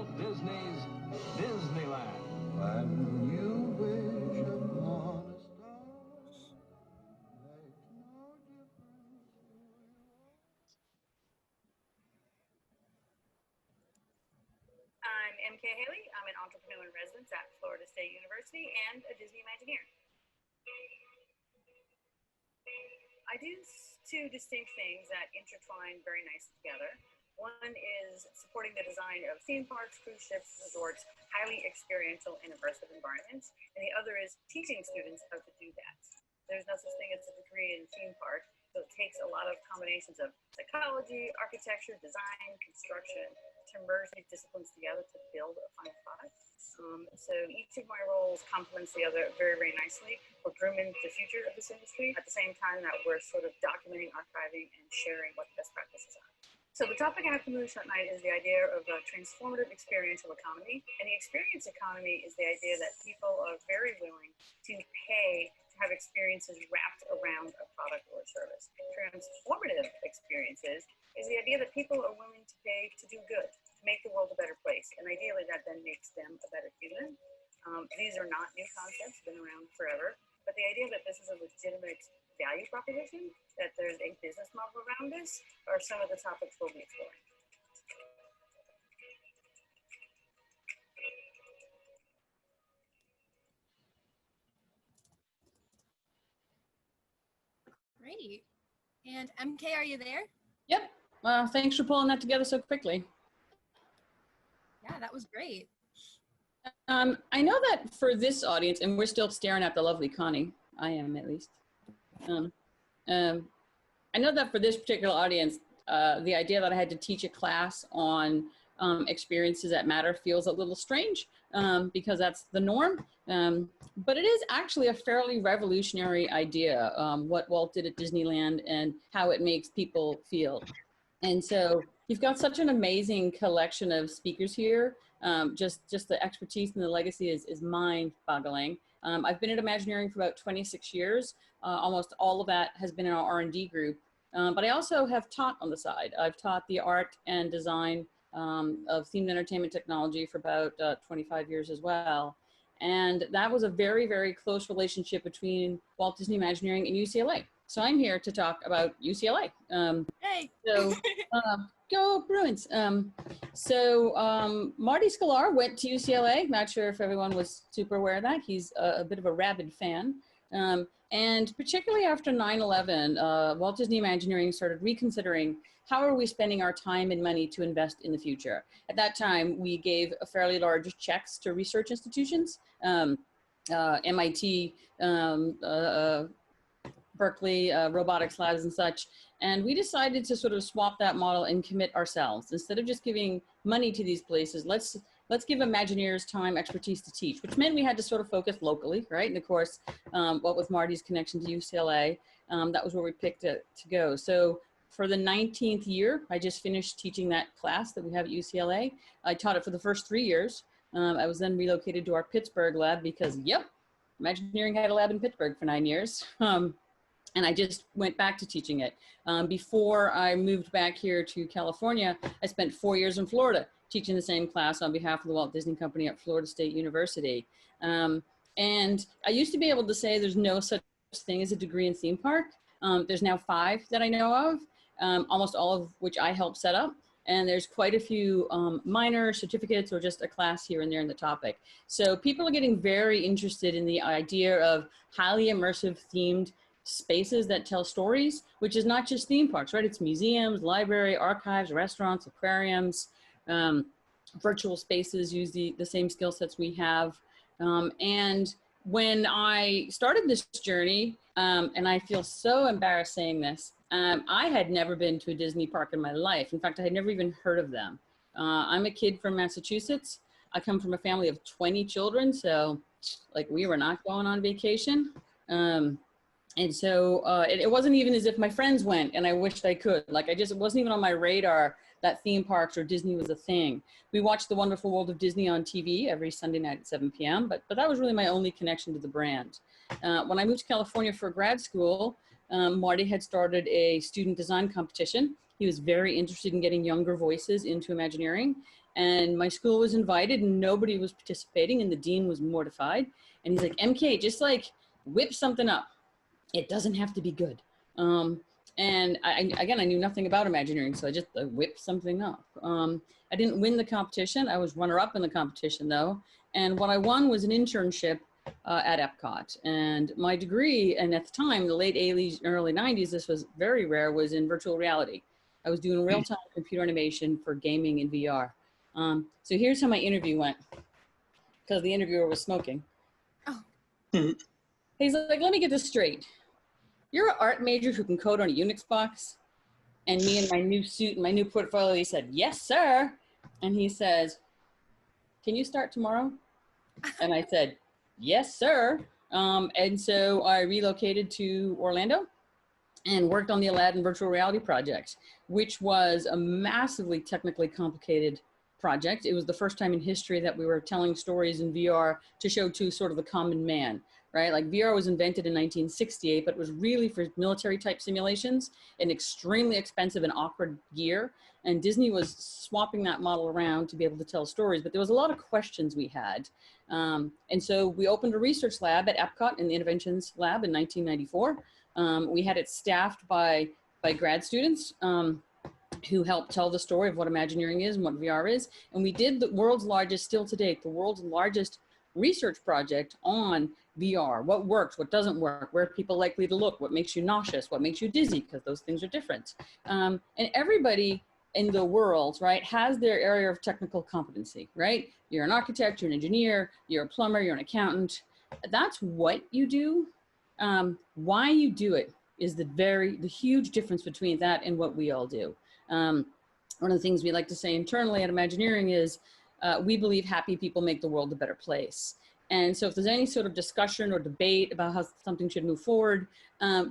Walt Disney's Disneyland. When you wish upon a star, makes no difference who you are. I'm MK Haley. I'm an entrepreneur in residence at Florida State University and a Disney Imagineer. I do two distinct things that intertwine very nicely together. One is supporting the design of theme parks, cruise ships, resorts, highly experiential and immersive environments, and the other is teaching students how to do that. There's no such thing as a degree in theme park, so it takes a lot of combinations of psychology, architecture, design, construction to merge these disciplines together to build a final product. So each of my roles complements the other very, very nicely. We're grooming the future of this industry at the same time that we're sort of documenting, archiving, and sharing what the best practices are. So the topic I have for Moonshot Night is the idea of a transformative experiential economy. And the experience economy is the idea that people are very willing to pay to have experiences wrapped around a product or a service. Transformative experiences is the idea that people are willing to pay to do good, to make the world a better place. And ideally that then makes them a better human. These are not new concepts, been around forever. But the idea that this is a legitimate value proposition, that there's a business model around this, are some of the topics we'll be exploring. Great. And MK, are you there? Yep. Thanks for pulling that together so quickly. Yeah, that was great. I know that for this audience, and we're still staring at the lovely Connie, I am at least. I know that for this particular audience, the idea that I had to teach a class on experiences that matter feels a little strange because that's the norm. But it is actually a fairly revolutionary idea, what Walt did at Disneyland and how it makes people feel. And so you've got such an amazing collection of speakers here. Just the expertise and the legacy is mind-boggling. I've been at Imagineering for about 26 years. Almost all of that has been in our R&D group. But I also have taught on the side. I've taught the art and design of themed entertainment technology for about 25 years as well. And that was a very, very close relationship between Walt Disney Imagineering and UCLA. So I'm here to talk about UCLA. Hey. So go Bruins. Marty Sklar went to UCLA. Not sure if everyone was super aware of that. He's a bit of a rabid fan. And particularly after 9/11, Walt Disney Imagineering started reconsidering how are we spending our time and money to invest in the future. At that time, we gave fairly large checks to research institutions, MIT, Berkeley, robotics labs and such. And we decided to sort of swap that model and commit ourselves. Instead of just giving money to these places, let's give Imagineers time, expertise to teach, which meant we had to sort of focus locally, right? And of course, what with Marty's connection to UCLA, that was where we picked it to go. So for the 19th year, I just finished teaching that class that we have at UCLA. I taught it for the first 3 years. I was then relocated to our Pittsburgh lab because, yep, Imagineering had a lab in Pittsburgh for 9 years. And I just went back to teaching it. Before I moved back here to California, I spent 4 years in Florida teaching the same class on behalf of the Walt Disney Company at Florida State University. And I used to be able to say there's no such thing as a degree in theme park. There's now 5 that I know of, almost all of which I helped set up. And there's quite a few minor certificates or just a class here and there in the topic. So people are getting very interested in the idea of highly immersive themed spaces that tell stories, which is not just theme parks, right? It's museums, library, archives, restaurants, aquariums, virtual spaces use the same skill sets we have. And when I started this journey, and I feel so embarrassed saying this, I had never been to a Disney park in my life. In fact, I had never even heard of them. I'm a kid from Massachusetts. I come from a family of 20 children, so like we were not going on vacation. And so it wasn't even as if my friends went and I wished I could. Like it wasn't even on my radar that theme parks or Disney was a thing. We watched The Wonderful World of Disney on TV every Sunday night at 7 p.m., but that was really my only connection to the brand. When I moved to California for grad school, Marty had started a student design competition. He was very interested in getting younger voices into Imagineering. and my school was invited and nobody was participating, and the dean was mortified. And he's like, MK, just like whip something up. It doesn't have to be good. And again, I knew nothing about Imagineering, so I just whipped something up. I didn't win the competition. I was runner-up in the competition, though. And what I won was an internship at Epcot. And my degree, and at the time, the late 80s, early 90s, this was very rare, was in virtual reality. I was doing real-time computer animation for gaming and VR. So here's how my interview went, because the interviewer was smoking. Oh. He's like, let me get this straight. You're an art major who can code on a Unix box? And me in my new suit and my new portfolio, he said, yes, sir. And he says, can you start tomorrow? And I said, yes, sir. And so I relocated to Orlando and worked on the Aladdin virtual reality project, which was a massively technically complicated project. It was the first time in history that we were telling stories in VR to show to sort of the common man, right? Like VR was invented in 1968, but it was really for military type simulations, an extremely expensive and awkward gear. And Disney was swapping that model around to be able to tell stories, but there was a lot of questions we had. And so we opened a research lab at Epcot in the Interventions Lab in 1994. We had it staffed by grad students who helped tell the story of what Imagineering is and what VR is. And we did the world's largest, still to date, the world's largest research project on VR. What works, what doesn't work, where are people likely to look, what makes you nauseous, what makes you dizzy, because those things are different. And everybody in the world, right, has their area of technical competency, right? You're an architect, you're an engineer, you're a plumber, you're an accountant. That's what you do. Why you do it is the huge difference between that and what we all do. One of the things we like to say internally at Imagineering is we believe happy people make the world a better place. And so if there's any sort of discussion or debate about how something should move forward,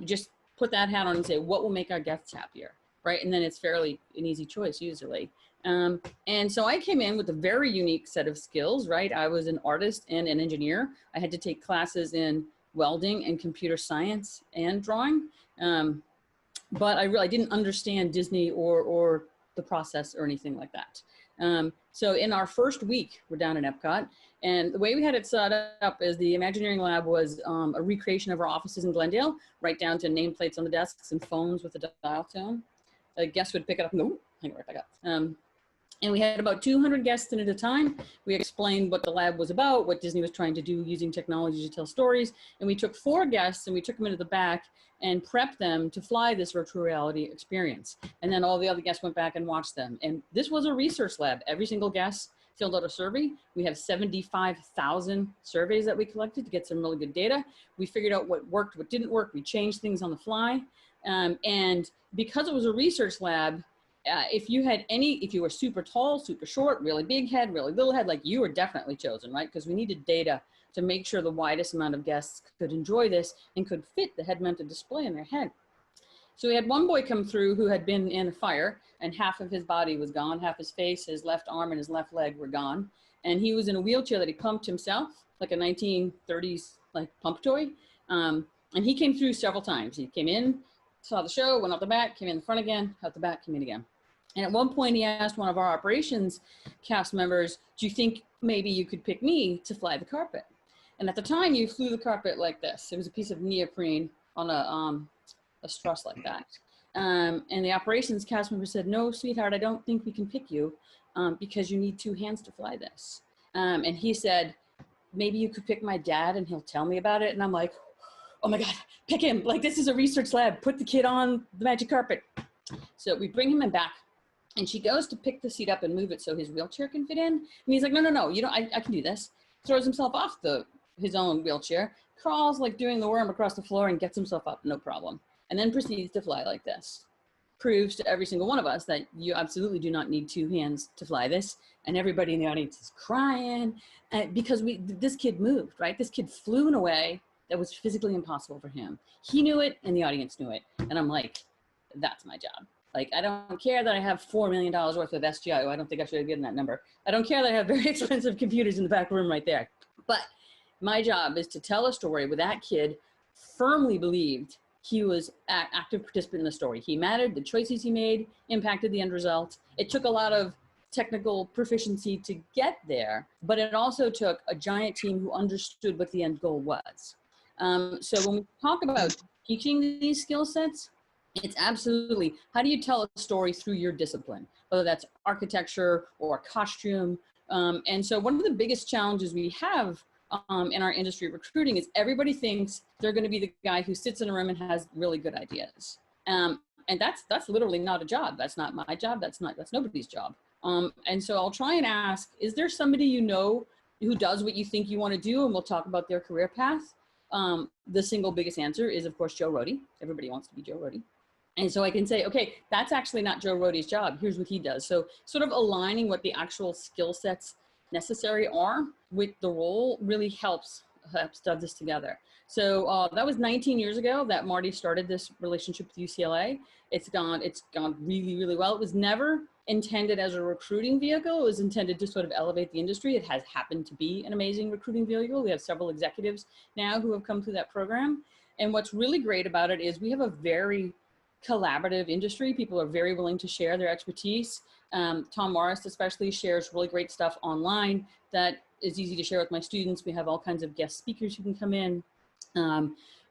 just put that hat on and say, what will make our guests happier, right? And then it's fairly an easy choice usually. And so I came in with a very unique set of skills, right? I was an artist and an engineer. I had to take classes in welding and computer science and drawing. But I really didn't understand Disney or the process or anything like that. So in our first week, we're down in Epcot, and the way we had it set up is the Imagineering Lab was a recreation of our offices in Glendale, right down to nameplates on the desks and phones with a dial tone. A guest would pick it up and go, hang it right back up. And we had about 200 guests in at a time. We explained what the lab was about, what Disney was trying to do using technology to tell stories. And we took 4 guests and we took them into the back and prepped them to fly this virtual reality experience. And then all the other guests went back and watched them. And this was a research lab. Every single guest filled out a survey. We have 75,000 surveys that we collected to get some really good data. We figured out what worked, what didn't work. We changed things on the fly. And because it was a research lab, if you were super tall, super short, really big head, really little head, like you were definitely chosen, right? Because we needed data to make sure the widest amount of guests could enjoy this and could fit the head-mounted display in their head. So we had one boy come through who had been in a fire and half of his body was gone, half his face, his left arm and his left leg were gone. And he was in a wheelchair that he pumped himself, like a 1930s like pump toy. And he came through several times. He came in, saw the show, went out the back, came in the front again, out the back, came in again. And at one point he asked one of our operations cast members, do you think maybe you could pick me to fly the carpet? And at the time you flew the carpet like this. It was a piece of neoprene on a truss like that. And the operations cast member said, no, sweetheart, I don't think we can pick you because you need 2 hands to fly this. And he said, maybe you could pick my dad and he'll tell me about it. And I'm like, oh my God, pick him. Like, this is a research lab. Put the kid on the magic carpet. So we bring him in back. And she goes to pick the seat up and move it so his wheelchair can fit in. And he's like, no, you don't, I can do this. Throws himself off his own wheelchair, crawls like doing the worm across the floor and gets himself up, no problem. And then proceeds to fly like this. Proves to every single one of us that you absolutely do not need 2 hands to fly this. And everybody in the audience is crying because this kid moved, right? This kid flew in a way that was physically impossible for him. He knew it and the audience knew it. And I'm like, that's my job. Like, I don't care that I have $4 million worth of SGI. I don't think I should have given that number. I don't care that I have very expensive computers in the back room right there. But my job is to tell a story where that kid firmly believed he was an active participant in the story. He mattered. The choices he made impacted the end result. It took a lot of technical proficiency to get there, but it also took a giant team who understood what the end goal was. So when we talk about teaching these skill sets, it's absolutely, how do you tell a story through your discipline, whether that's architecture or costume. And so one of the biggest challenges we have in our industry recruiting is everybody thinks they're going to be the guy who sits in a room and has really good ideas. And that's literally not a job. That's not my job. That's nobody's job. And so I'll try and ask, is there somebody you know who does what you think you want to do? And we'll talk about their career path. The single biggest answer is, of course, Joe Rohde. Everybody wants to be Joe Rohde. And so I can say, okay, that's actually not Joe Rohde's job. Here's what he does. So sort of aligning what the actual skill sets necessary are with the role really helps stuff this together. So that was 19 years ago that Marty started this relationship with UCLA. It's gone really, really well. It was never intended as a recruiting vehicle. It was intended to sort of elevate the industry. It has happened to be an amazing recruiting vehicle. We have several executives now who have come through that program. And what's really great about it is we have a very collaborative industry. People are very willing to share their expertise. Tom Morris especially shares really great stuff online that is easy to share with my students. We have all kinds of guest speakers who can come in.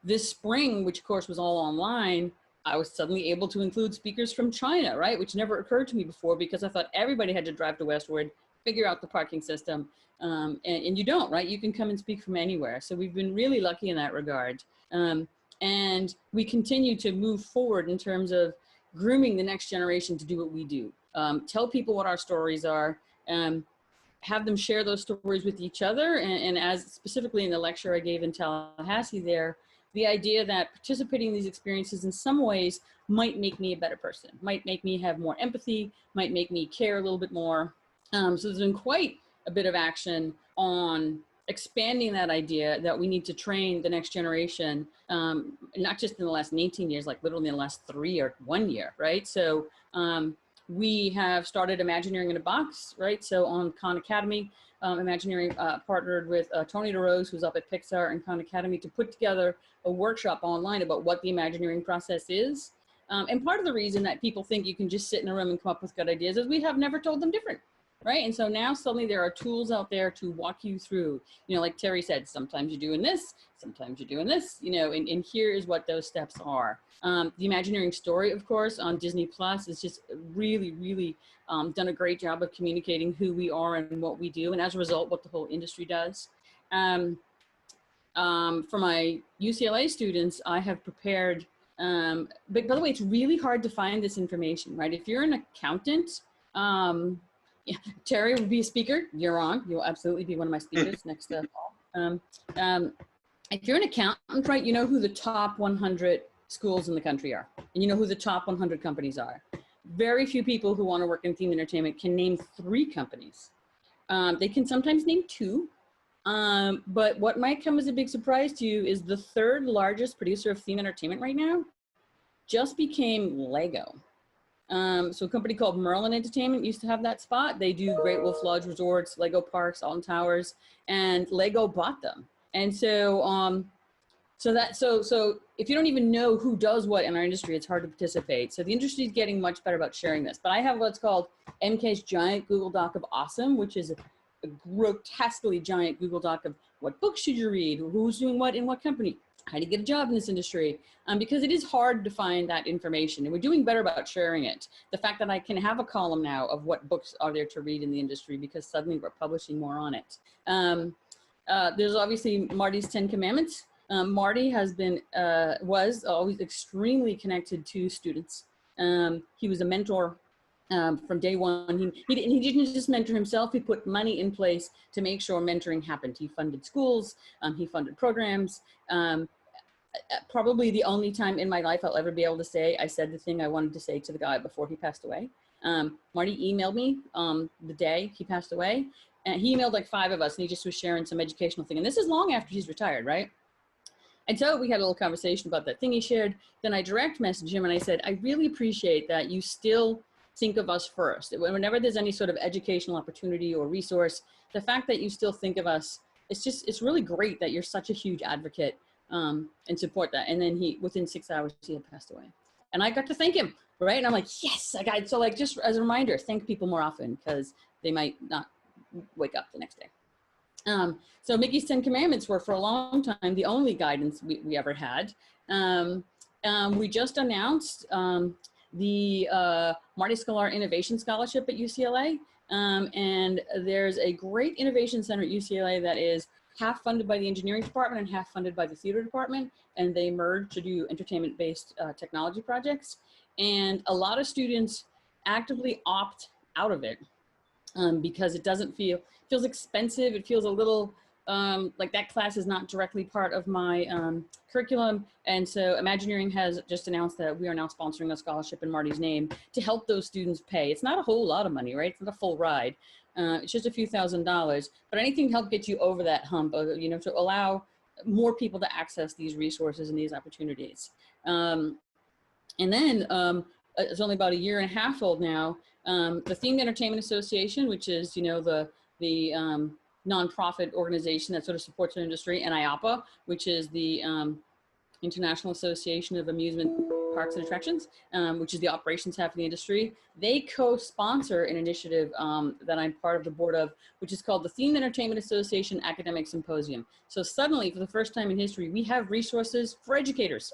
This spring, which of course was all online, I was suddenly able to include speakers from China, right? Which never occurred to me before because I thought everybody had to drive to Westward, figure out the parking system, and you don't, right? You can come and speak from anywhere. So we've been really lucky in that regard. And we continue to move forward in terms of grooming the next generation to do what we do. Tell people what our stories are, have them share those stories with each other. And as specifically in the lecture I gave in Tallahassee there, the idea that participating in these experiences in some ways might make me a better person, might make me have more empathy, might make me care a little bit more. So there's been quite a bit of action on expanding that idea that we need to train the next generation, not just in the last 18 years, like literally in the last 3 or 1 year, right? So we have started Imagineering in a Box, right? So on Khan Academy, Imagineering partnered with Tony DeRose, who's up at Pixar, and Khan Academy to put together a workshop online about what the Imagineering process is. And part of the reason that people think you can just sit in a room and come up with good ideas is we have never told them different. Right. And so now suddenly there are tools out there to walk you through, you know, like Terry said, sometimes you're doing this, sometimes you're doing this, you know, and here is what those steps are. The Imagineering story, of course, on Disney Plus is just really, really done a great job of communicating who we are and what we do. And as a result, what the whole industry does. For my UCLA students, I have prepared, but by the way, it's really hard to find this information, right? If you're an accountant, yeah, Terry would be a speaker. You're on. You'll absolutely be one of my speakers next fall. If you're an accountant, right, you know who the top 100 schools in the country are, and you know who the top 100 companies are. Very few people who want to work in theme entertainment can name 3 companies. They can sometimes name 2. But what might come as a big surprise to you is the 3rd largest producer of theme entertainment right now just became Lego. So a company called Merlin Entertainment used to have that spot. They do Great Wolf Lodge Resorts, Lego Parks, Alton Towers, and Lego bought them. And so, so if you don't even know who does what in our industry, it's hard to participate. So the industry is getting much better about sharing this. But I have what's called MK's giant Google Doc of awesome, which is a grotesquely giant Google Doc of what books should you read, who's doing what in what company, how to get a job in this industry, because it is hard to find that information, and we're doing better about sharing it. The fact that I can have a column now of what books are there to read in the industry because suddenly we're publishing more on it. There's obviously Marty's 10 Commandments. Marty has been, was always extremely connected to students. He was a mentor from day one. He didn't just mentor himself, he put money in place to make sure mentoring happened. He funded schools, he funded programs. Probably the only time in my life I'll ever be able to say I said the thing I wanted to say to the guy before he passed away. Marty emailed me the day he passed away, and he emailed like 5 of us, and he just was sharing some educational thing. And this is long after he's retired, right? And so we had a little conversation about that thing he shared. Then I direct messaged him and I said, I really appreciate that you still think of us first. Whenever there's any sort of educational opportunity or resource, the fact that you still think of us, it's really great that you're such a huge advocate and support that. And then within 6 hours, he had passed away. And I got to thank him, right? And I'm like, yes, I got, so like, just as a reminder, thank people more often because they might not wake up the next day. So Mickey's 10 Commandments were for a long time the only guidance we ever had. We just announced the Marty Sklar Innovation Scholarship at UCLA. And there's a great innovation center at UCLA that is half funded by the engineering department and half funded by the theater department. And they merge to do entertainment-based technology projects. And a lot of students actively opt out of it because it doesn't feels expensive. It feels a little like that class is not directly part of my curriculum. And so Imagineering has just announced that we are now sponsoring a scholarship in Marty's name to help those students pay. It's not a whole lot of money, right? It's not a full ride. It's just a few $1,000s, but anything to help get you over that hump, you know, to allow more people to access these resources and these opportunities. And then it's only about 1.5 years old now. The Themed Entertainment Association, which is, you know, the nonprofit organization that sort of supports our industry, and IAPA, which is the International Association of Amusement Parks and Attractions, which is the operations half of the industry. They co-sponsor an initiative that I'm part of the board of, which is called the Themed Entertainment Association Academic Symposium. So suddenly, for the first time in history, we have resources for educators,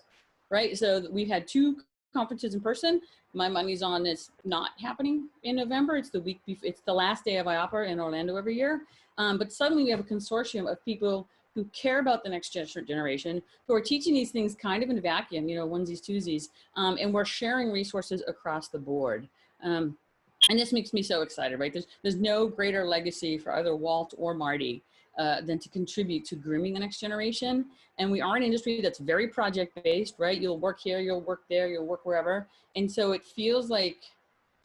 right? So we've had 2 conferences in person. My money's on it's not happening in November. It's the week before, it's the last day of IAPA in Orlando every year. But suddenly we have a consortium of people who care about the next generation, who are teaching these things kind of in a vacuum, you know, onesies, twosies, and we're sharing resources across the board. And this makes me so excited, right? There's no greater legacy for either Walt or Marty than to contribute to grooming the next generation. And we are an industry that's very project-based, right? You'll work here, you'll work there, you'll work wherever. And so it feels like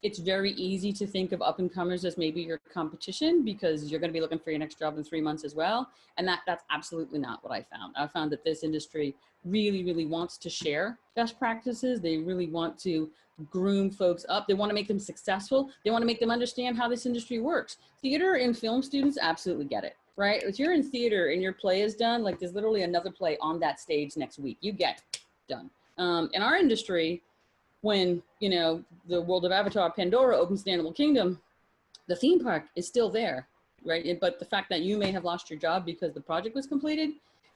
it's very easy to think of up-and-comers as maybe your competition because you're going to be looking for your next job in 3 months as well. And that's absolutely not what I found. I found that this industry really, really wants to share best practices. They really want to groom folks up. They want to make them successful. They want to make them understand how this industry works. Theater and film students absolutely get it, right? If you're in theater and your play is done, like there's literally another play on that stage next week. You get done. In our industry, when, you know, the world of Avatar, Pandora opens the Animal Kingdom, the theme park is still there, right? But the fact that you may have lost your job because the project was completed,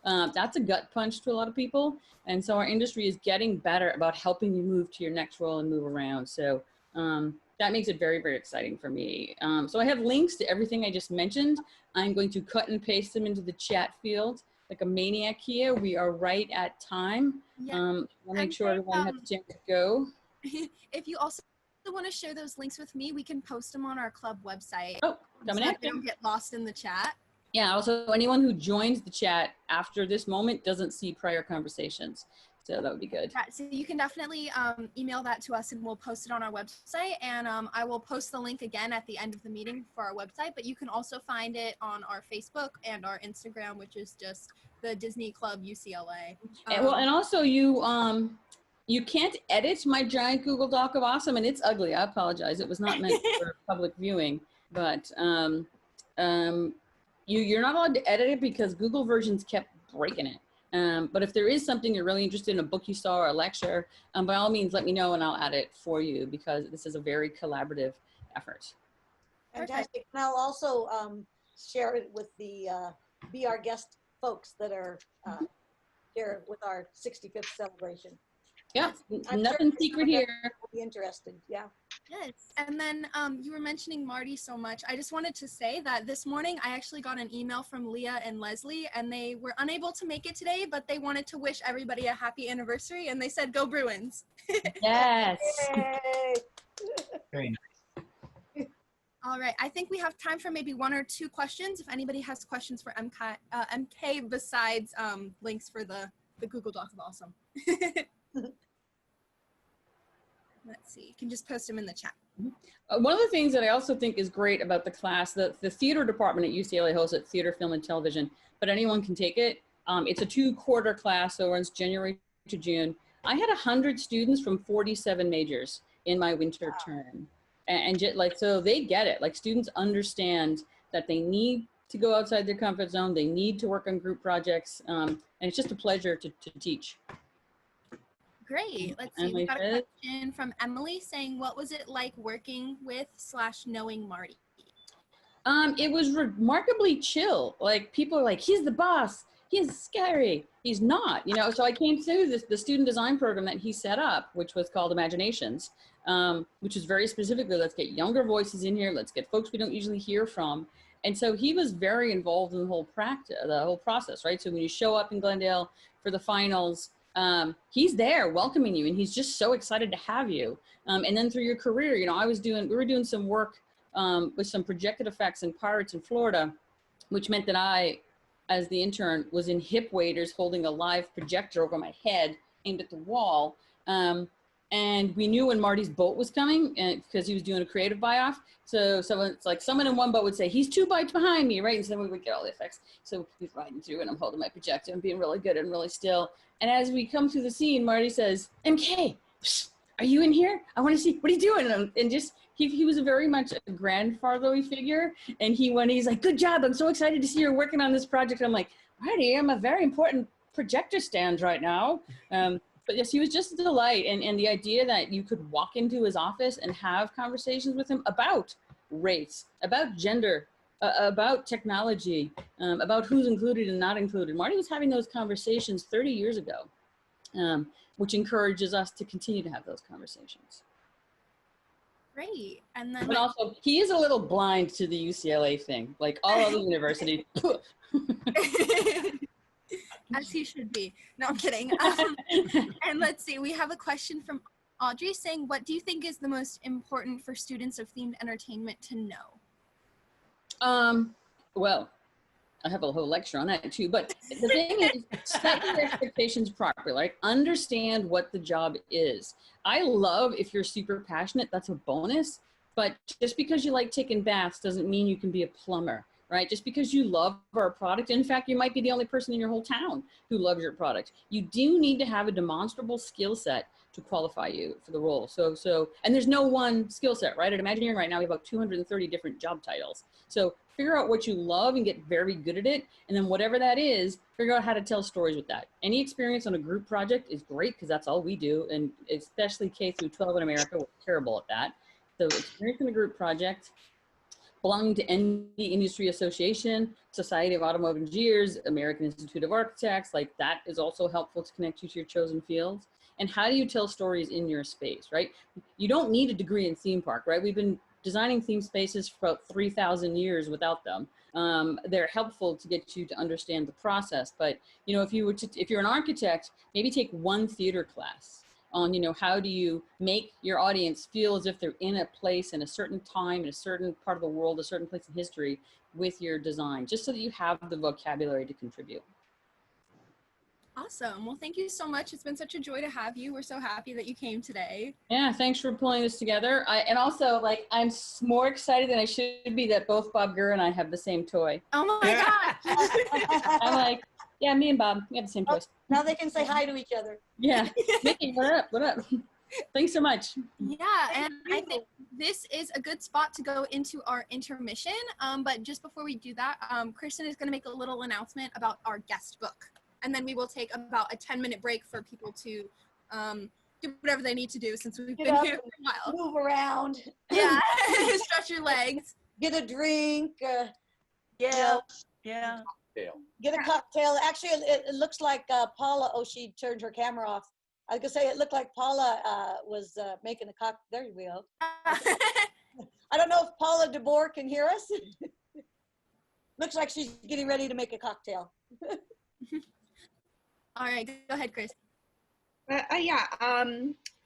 that's a gut punch to a lot of people. And so our industry is getting better about helping you move to your next role and move around. So that makes it very, very exciting for me. So I have links to everything I just mentioned. I'm going to cut and paste them into the chat field like a maniac here. We are right at time. Yeah. I'll make sure everyone has a chance to go. If you also want to share those links with me, we can post them on our club website. Oh, so that they don't get lost in the chat. Yeah, also anyone who joins the chat after this moment doesn't see prior conversations. So that would be good. Yeah, so you can definitely email that to us and we'll post it on our website. And I will post the link again at the end of the meeting for our website, but you can also find it on our Facebook and our Instagram, which is just the Disney Club UCLA. And also you can't edit my giant Google Doc of awesome, and it's ugly. I apologize. It was not meant for public viewing, but you're not allowed to edit it because Google versions kept breaking it. But if there is something you're really interested in, a book you saw or a lecture, by all means, let me know and I'll add it for you because this is a very collaborative effort. Fantastic. And I'll also share it with the Be Our Guest folks that are here with our 65th celebration. Yeah, I'm nothing sure secret here. Will be interested. Yeah. Yes. And then you were mentioning Marty so much. I just wanted to say that this morning I actually got an email from Leah and Leslie, and they were unable to make it today, but they wanted to wish everybody a happy anniversary, and they said, "Go Bruins." Yes. Yay. Very nice. All right. I think we have time for maybe 1 or 2 questions. If anybody has questions for MK besides links for the Google Doc of Awesome. Let's see, you can just post them in the chat. One of the things that I also think is great about the class, the theater department at UCLA hosts it, theater, film, and television, but anyone can take it. It's a 2-quarter class, so it runs January to June. I had 100 students from 47 majors in my winter term. And so they get it. Like students understand that they need to go outside their comfort zone. They need to work on group projects. And it's just a pleasure to teach. Great. Let's see. We Emily got a says, question from Emily saying, what was it like working with / knowing Marty? it was remarkably chill. Like people are like, he's the boss. He's scary. He's not, you know. So I came through the student design program that he set up, which was called Imaginations, which is very specifically, let's get younger voices in here. Let's get folks we don't usually hear from. And so he was very involved in the whole process, right? So when you show up in Glendale for the finals, he's there welcoming you, and he's just so excited to have you. And then through your career, you know, we were doing some work with some projected effects in Pirates in Florida, which meant that I, as the intern, was in hip waders holding a live projector over my head aimed at the wall. And we knew when Marty's boat was coming because he was doing a creative buy-off. So it's like someone in one boat would say, he's 2 bites behind me, right? And so then we would get all the effects. So he's riding through and I'm holding my projector and being really good and really still. And as we come through the scene, Marty says, MK, are you in here? I want to see, what are you doing? And just, he was a very much a grandfatherly figure. And he's like, good job. I'm so excited to see you're working on this project. I'm like, Marty, I'm a very important projector stand right now. But yes, he was just a delight. And the idea that you could walk into his office and have conversations with him about race, about gender, about technology, about who's included and not included. Marty was having those conversations 30 years ago, which encourages us to continue to have those conversations. Great. And then But also, he is a little blind to the UCLA thing, like all other universities. as he should be. No, I'm kidding. And let's see, we have a question from Audrey saying, what do you think is the most important for students of themed entertainment to know? Well, I have a whole lecture on that too, but the thing is, set your expectations properly, like understand what the job is. I love if you're super passionate, that's a bonus, but just because you like taking baths doesn't mean you can be a plumber, right? Just because you love our product, in fact, you might be the only person in your whole town who loves your product. You do need to have a demonstrable skill set to qualify you for the role. And there's no one skill set, right? At Imagineering right now, we have about 230 different job titles. So figure out what you love and get very good at it. And then whatever that is, figure out how to tell stories with that. Any experience on a group project is great because that's all we do. And especially K through 12 in America, we're terrible at that. So experience in a group project, belonging to any industry association, Society of Automotive Engineers, American Institute of Architects, like that is also helpful to connect you to your chosen fields. And how do you tell stories in your space, right? You don't need a degree in theme park, right? We've been designing theme spaces for about 3,000 years without them. They're helpful to get you to understand the process. But, you know, if you're an architect, maybe take one theater class on, you know, how do you make your audience feel as if they're in a place in a certain time, in a certain part of the world, a certain place in history with your design, just so that you have the vocabulary to contribute. Awesome. Well, thank you so much. It's been such a joy to have you. We're so happy that you came today. Yeah, thanks for pulling this together. And also, like, I'm more excited than I should be that both Bob Gurr and I have the same toy. Oh my God. I'm like, yeah, me and Bob, we have the same toys. Now they can say hi to each other. Yeah, Mickey, what up? What up? Thanks so much. Yeah, and I think this is a good spot to go into our intermission. But just before we do that, Kristen is going to make a little announcement about our guest book. And then we will take about a 10-minute break for people to do whatever they need to do since we've been here for a while. Move around. Yeah, stretch your legs. Get a drink. Yeah. Get a cocktail. Actually, it looks like Paula, oh, she turned her camera off. I was going to say, it looked like Paula was making a cocktail. There we go. I don't know if Paula DeBoer can hear us. Looks like she's getting ready to make a cocktail. All right, go ahead, Chris.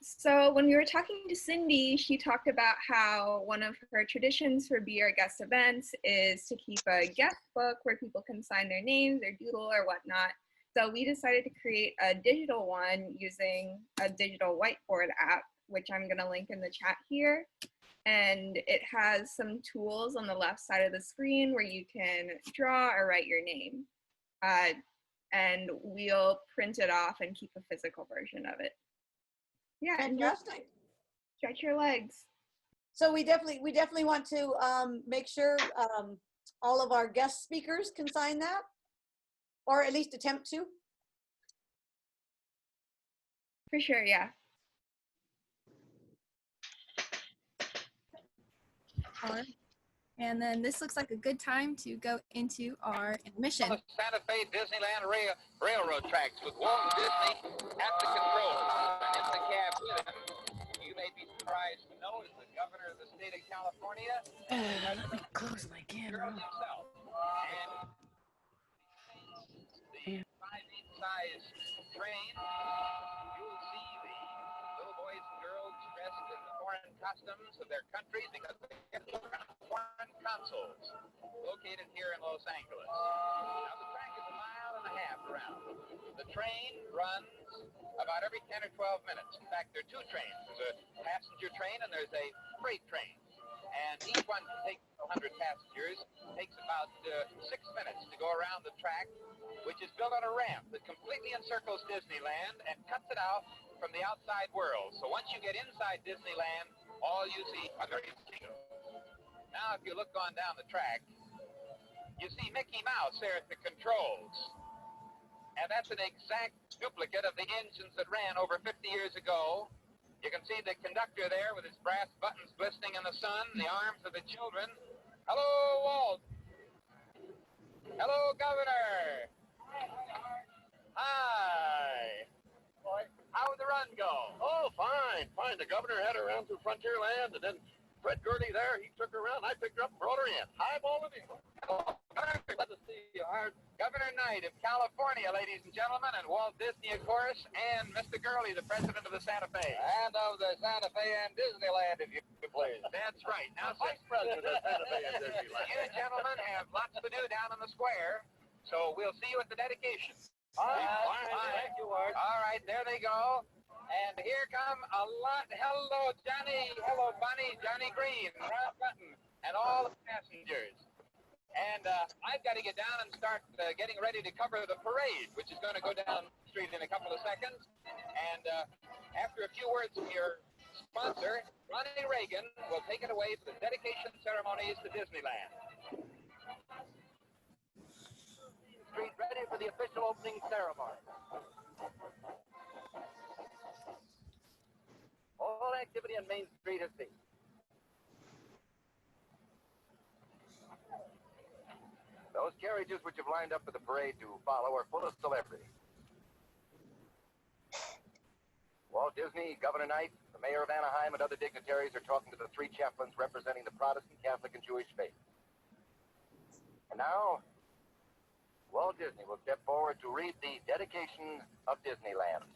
So when we were talking to Cindy, she talked about how one of her traditions for Be Our Guest events is to keep a guest book where people can sign their names, their doodle, or whatnot. So we decided to create a digital one using a digital whiteboard app, which I'm going to link in the chat here. And it has some tools on the left side of the screen where you can draw or write your name. And we'll print it off and keep a physical version of it. Yeah, Fantastic. Stretch your legs. So we definitely want to make sure all of our guest speakers can sign that, or at least attempt to. For sure, yeah. All right. And then this looks like a good time to go into our intermission. Santa Fe Disneyland Railroad tracks with Walt Disney at the controls. And in the cab with him, you may be surprised to know, is the governor of the state of California. Let me close my camera. Himself. And the 5-8 size train, you'll see the little boys and girls dressed in the foreign costumes of their country because they get foreign consuls located here in Los Angeles. Now the track is 1.5 miles around. The train runs about every 10 or 12 minutes. In fact, there are two trains. There's a passenger train and there's a freight train. And each one takes 100 passengers. Takes about 6 minutes to go around the track, which is built on a ramp that completely encircles Disneyland and cuts it out from the outside world. So once you get inside Disneyland, all you see are very few. Now, if you look on down the track, you see Mickey Mouse there at the controls. And that's an exact duplicate of the engines that ran over 50 years ago. You can see the conductor there with his brass buttons glistening in the sun, the arms of the children. Hello, Walt. Hello, Governor. Hi. How'd the run go? Oh, fine, fine. The governor had her around through Frontierland, and then Fred Gurley there, he took her around. I picked her up and brought her in. Highball and let us see you hard. Governor Knight of California, ladies and gentlemen, and Walt Disney, of course, and Mr. Gurley, the president of the Santa Fe. And of the Santa Fe and Disneyland, if you please. That's right. Now, Vice President of Santa Fe and Disneyland. You gentlemen have lots to do down in the square, so we'll see you at the dedication. Fine. Thank you, Art. All right, there they go. And here come a lot. Hello, Johnny. Hello, Bunny, Johnny Green, Ron Button, and all the passengers. And I've got to get down and start getting ready to cover the parade, which is going to go down the street in a couple of seconds. And after a few words from your sponsor, Ronnie Reagan will take it away for the dedication ceremonies to Disneyland. Street ready for the official opening ceremony. All activity on Main Street has ceased. Those carriages which have lined up for the parade to follow are full of celebrities. Walt Disney, Governor Knight, the mayor of Anaheim, and other dignitaries are talking to the three chaplains representing the Protestant, Catholic, and Jewish faith. And now, Walt Disney will step forward to read the dedication of Disneyland.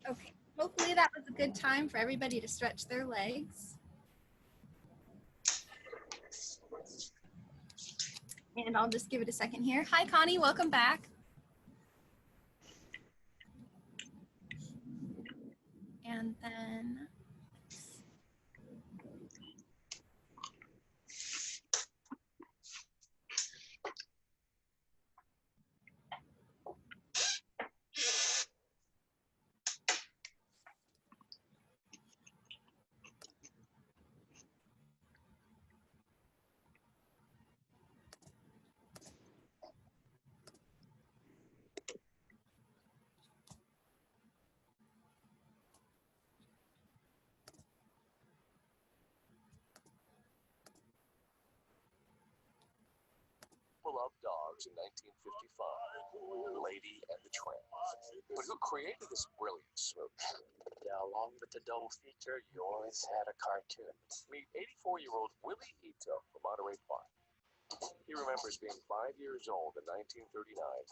Okay, hopefully that was a good time for everybody to stretch their legs. And I'll just give it a second here. Hi, Connie, welcome back. And then, Beloved dogs in 1955, Lady and the Tramp. But who created this brilliant smooch? Yeah, along with the double feature, you always had a cartoon. Meet 84-year-old Willie Ito from Monterey Park. He remembers being 5 years old in 1939,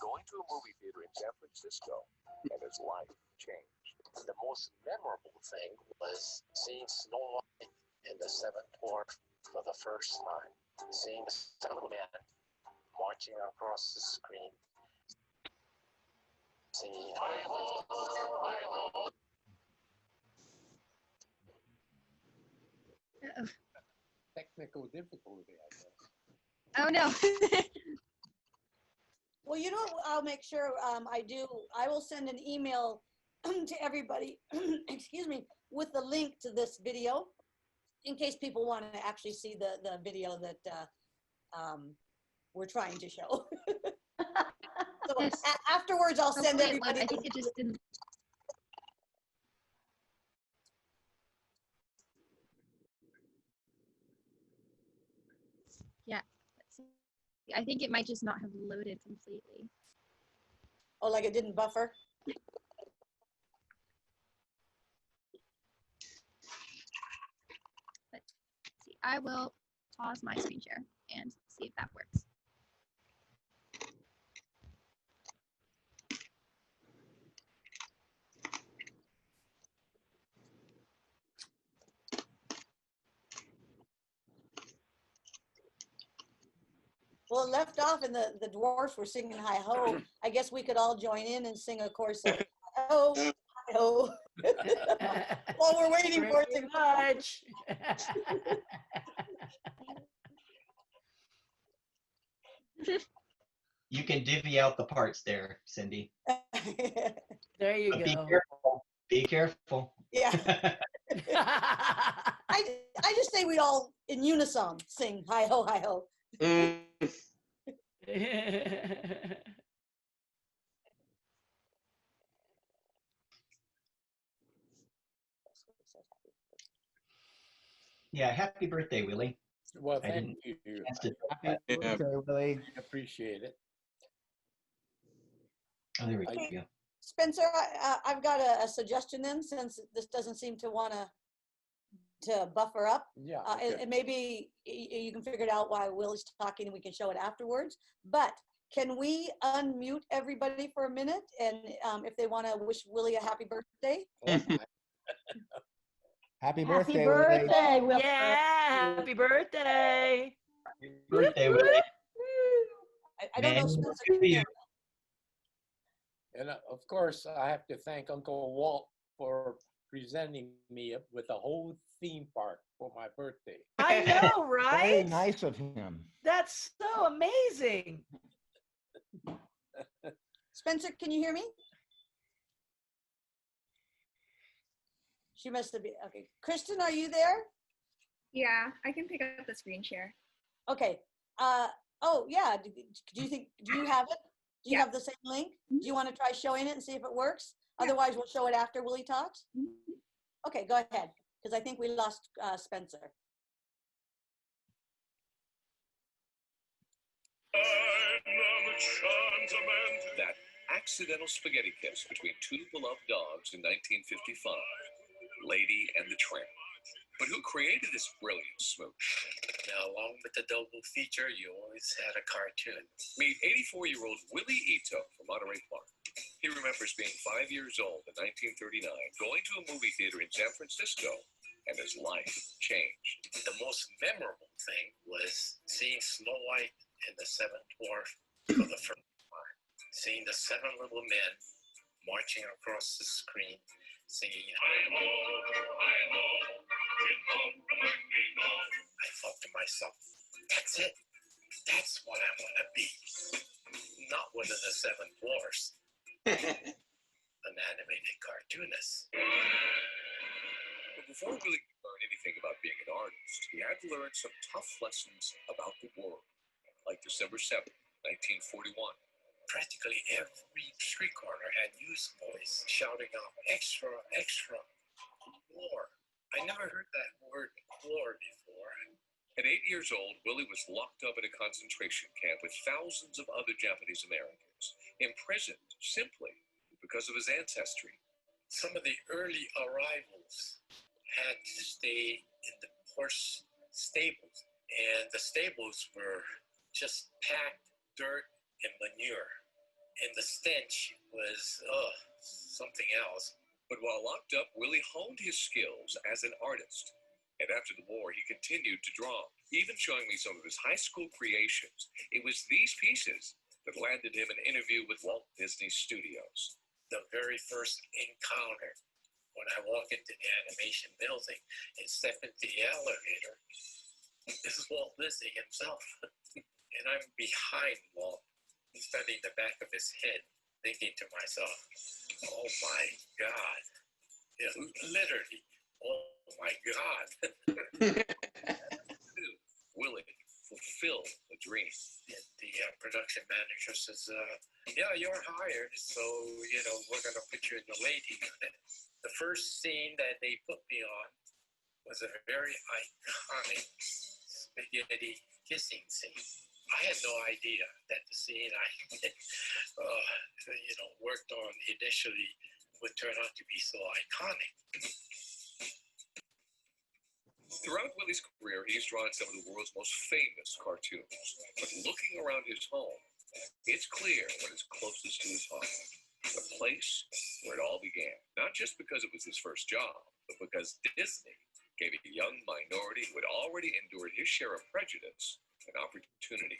going to a movie theater in San Francisco, and his life changed. The most memorable thing was seeing Snow White in the Seventh Dwarf for the first time. Seeing the little man marching across the screen. Seeing technical difficulty, I guess. Oh no. Well, you know what I'll make sure I do? I will send an email to everybody, excuse me, with the link to this video in case people want to actually see the video that we're trying to show. So Yes. afterwards, I'll send Hopefully it loaded. everybody. I think it just didn't. Yeah. Let's see. I think it might just not have loaded completely. Oh, like it didn't buffer? Let's see. I will pause my screen share and see if that works. Well, it left off and the dwarfs were singing hi ho. I guess we could all join in and sing a chorus of hi ho, hi ho. While we're waiting for it to Pretty much. You can divvy out the parts there, Cindy. There you But go. be careful. Be careful. Yeah. I just say we all in unison sing hi ho, hi ho. Yeah, happy birthday, Willie. Well, I thank didn't you. chance to- I Really. appreciate it. Oh, there we Okay. go. Spencer, I've got a suggestion then, since this doesn't seem to want to buffer up. Yeah. And maybe you can figure it out while Will's talking and we can show it afterwards. But can we unmute everybody for a minute? And if they want to wish Willie a happy birthday? Happy Happy birthday, birthday, Willie. Will. Yeah, happy birthday. Happy birthday, Willie. I don't know, Man, Spencer. good for you. And of course, I have to thank Uncle Walt for presenting me with a whole theme park for my birthday. I know, Very right? nice of him. That's so amazing. Spencer, can you hear me? She must have been, okay. Kristen, are you there? Yeah, I can pick up the screen share. Okay. Oh, yeah. Do you have it? Do you Yeah. have the same link? Do you want to try showing it and see if it works? Otherwise, we'll show it after Willie talks. Okay, go ahead, because I think we lost Spencer. That accidental spaghetti kiss between two beloved dogs in 1955, Lady and the Tramp. But who created this brilliant smooch? Now, along with the double feature, you always had a cartoon. Meet 84-year-old Willie Ito from Monterey Park. He remembers being 5 years old in 1939, going to a movie theater in San Francisco, and his life changed. The most memorable thing was seeing Snow White and the Seven Dwarfs for the first time. Seeing the seven little men marching across the screen, singing, I thought to myself, that's it. That's what I want to be. Not one of the seven dwarfs. An animated cartoonist. But before Willie could learn anything about being an artist, he had to learn some tough lessons about the world, like December 7th, 1941. Practically every street corner had newsboys shouting out, extra, extra, war. I never heard that word war before. At 8 years old, Willie was locked up in a concentration camp with thousands of other Japanese Americans, imprisoned simply because of his ancestry. Some of the early arrivals had to stay in the horse stables, and the stables were just packed dirt and manure, and the stench was something else. But while locked up, Willie honed his skills as an artist. And after the war, he continued to draw, even showing me some of his high school creations. It was these pieces that landed him an interview with Walt Disney Studios. The very first encounter, when I walk into the animation building and step into the elevator, This is Walt Disney himself. And I'm behind Walt, studying the back of his head, thinking to myself, oh my God. Yeah, literally, oh my God. Willie, fulfill the dream. And the production manager says, yeah, you're hired, so, we're going to put you in the lady unit. The first scene that they put me on was a very iconic spaghetti kissing scene. I had no idea that the scene I, worked on initially would turn out to be so iconic. Throughout Willie's career, he's drawn some of the world's most famous cartoons. But looking around his home, it's clear what is closest to his heart. The place where it all began. Not just because it was his first job, but because Disney gave a young minority who had already endured his share of prejudice an opportunity.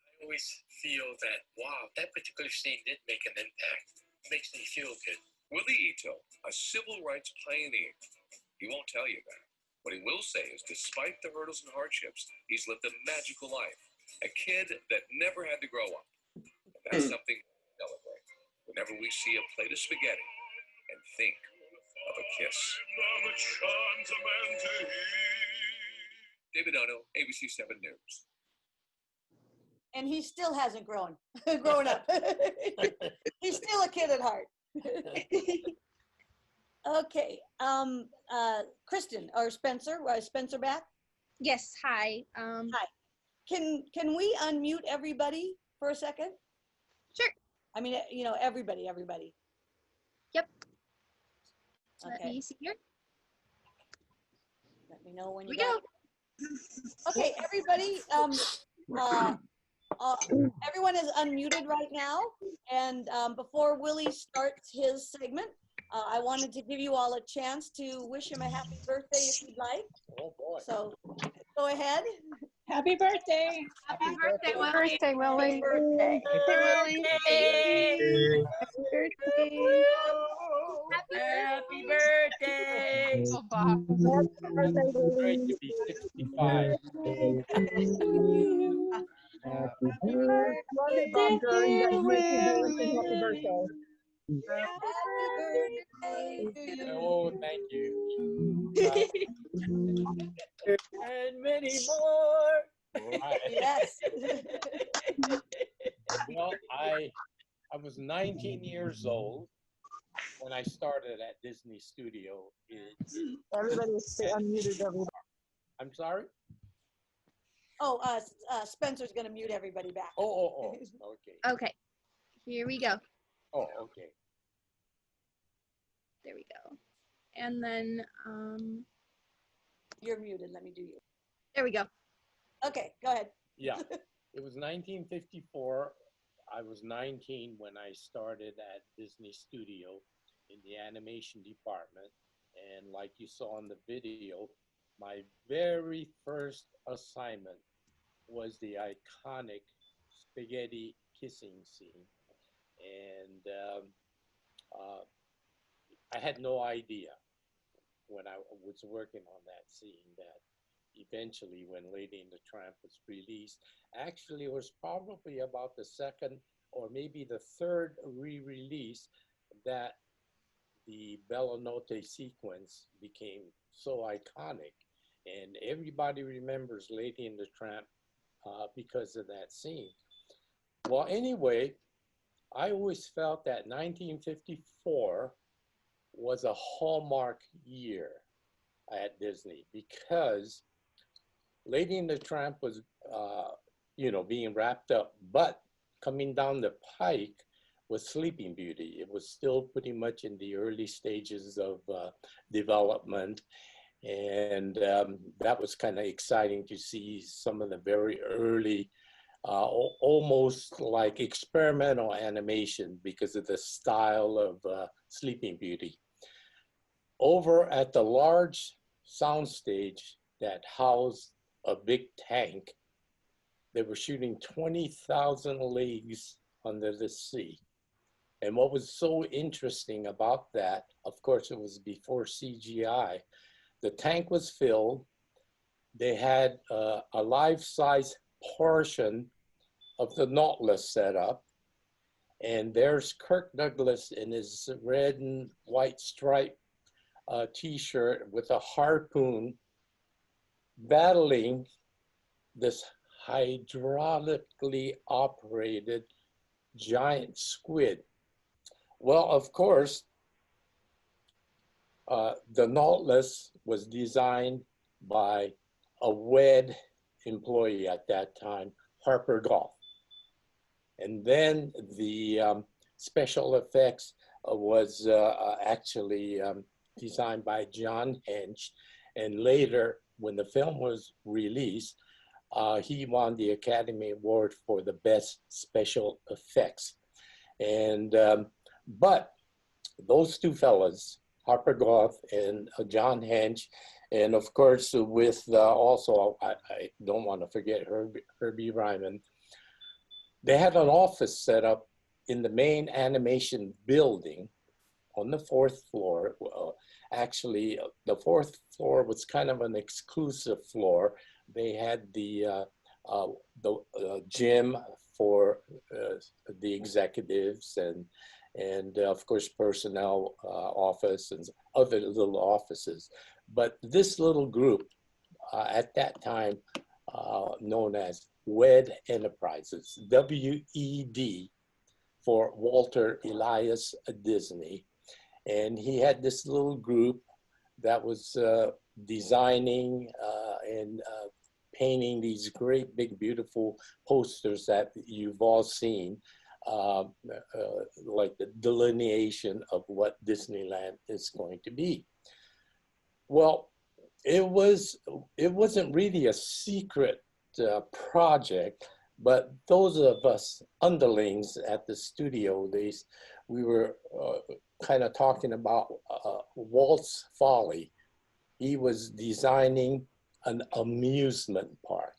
I always feel that, wow, that particular scene did make an impact. It makes me feel good. Willie Ito, a civil rights pioneer, he won't tell you that. What he will say is, despite the hurdles and hardships, he's lived a magical life. A kid that never had to grow up. And that's something we celebrate whenever we see a plate of spaghetti and think of a kiss. David Ono, ABC 7 News. And he still hasn't grown up. He's still a kid at heart. Okay, Kristen or Spencer, Spencer back? Yes, hi. Hi. Can we unmute everybody for a second? Sure. I mean, everybody. Yep. Okay. Let me see here. Let me know when you We go. Okay, everybody. Everyone is unmuted right now, and before Willie starts his segment, I wanted to give you all a chance to wish him a happy birthday if you'd like. Oh boy. So go ahead. Happy birthday. Happy birthday, Willie. Birthday, Willie. Birthday. Willie. Happy birthday. Happy birthday. Oh, Bob. It's great to be 65. Happy birthday, Willie. Happy birthday to you. Oh, thank you. And many more. Right. Yes. Well, I was 19 years old when I started at Disney Studio. Everybody is unmuted. Everybody. I'm sorry? Oh, Spencer's going to mute everybody back. Oh, okay. Okay, here we go. Oh, okay. There we go. And then, You're muted. Let me do you. there we go. Okay, go ahead. Yeah, it was 1954. I was 19 when I started at Disney Studio in the animation department. And like you saw in the video, my very first assignment was the iconic spaghetti kissing scene. And I had no idea when I was working on that scene that eventually when Lady and the Tramp was released, actually it was probably about the second or maybe the third re-release that the Bella Notte sequence became so iconic. And everybody remembers Lady and the Tramp because of that scene. Well, anyway, I always felt that 1954 was a hallmark year at Disney because Lady and the Tramp was, being wrapped up, but coming down the pike was Sleeping Beauty. It was still pretty much in the early stages of development. And that was kind of exciting to see some of the very early, almost like experimental animation because of the style of Sleeping Beauty. Over at the large soundstage that housed a big tank, they were shooting 20,000 leagues under the sea. And what was so interesting about that, of course, it was before CGI. The tank was filled. They had a life-size portion of the Nautilus set up. And there's Kirk Douglas in his red and white striped t-shirt with a harpoon battling this hydraulically operated giant squid. Well, of course, the Nautilus was designed by a WED employee at that time, Harper Goff. And then the special effects was actually designed by John Hench. And later, when the film was released, he won the Academy Award for the best special effects. And but those two fellas, Harper Goff and John Hench, and of course with also, I don't want to forget Herbie Ryman, they had an office set up in the main animation building on the 4th floor. Actually, the 4th floor was kind of an exclusive floor. They had the gym for the executives and of course personnel office and other little offices. But this little group at that time known as WED Enterprises, W-E-D for Walter Elias Disney. And he had this little group that was designing and painting these great big beautiful posters that you've all seen, like the delineation of what Disneyland is going to be. Well, it wasn't really a secret project, but those of us underlings at the studio, we were kind of talking about Walt's Folly. He was designing an amusement park.